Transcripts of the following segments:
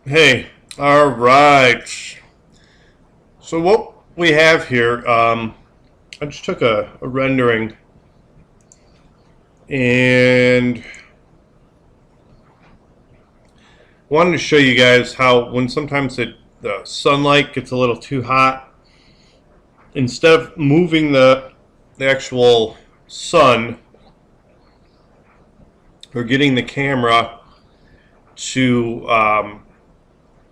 Hey, all right. So what we have here, I just took a rendering and wanted to show you guys how when sometimes the sunlight gets a little too hot, instead of moving the actual sun or getting the camera to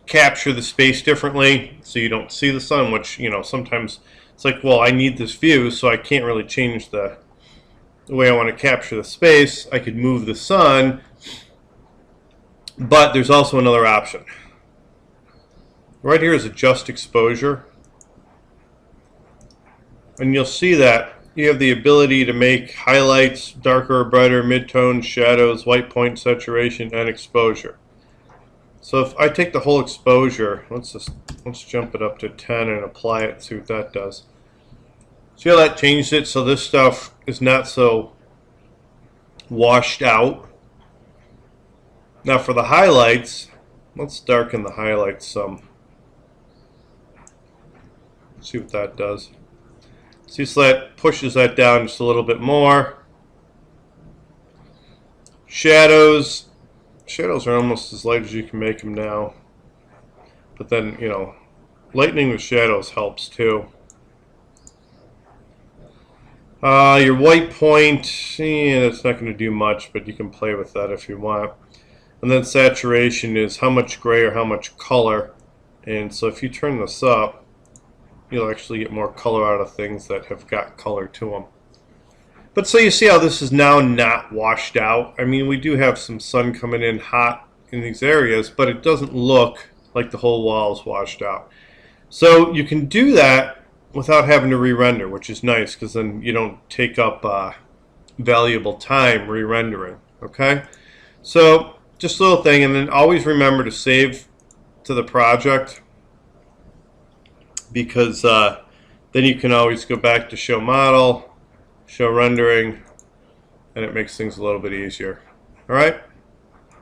capture the space differently so you don't see the sun, which, sometimes it's like, well, I need this view, so I can't really change the way I want to capture the space. I could move the sun, but there's also another option. Right here is adjust exposure, and you'll see that you have the ability to make highlights darker or brighter, midtones, shadows, white point, saturation, and exposure. So if I take the whole exposure, let's jump it up to 10 and apply it, see what that does. See how that changed it? So this stuff is not so washed out. Now for the highlights, let's darken the highlights some. See what that does. See, so that pushes that down just a little bit more. Shadows are almost as light as you can make them now. But then, lightening with shadows helps too. Your white point, that's not going to do much, but you can play with that if you want. And then saturation is how much gray or how much color. And so if you turn this up, you'll actually get more color out of things that have got color to them. But so you see how this is now not washed out. I mean, we do have some sun coming in hot in these areas, but it doesn't look like the whole wall is washed out. So you can do that without having to re-render, which is nice because then you don't take up valuable time re-rendering. Okay? So just a little thing, and then always remember to save to the project, because then you can always go back to show model, show rendering, and it makes things a little bit easier. All right?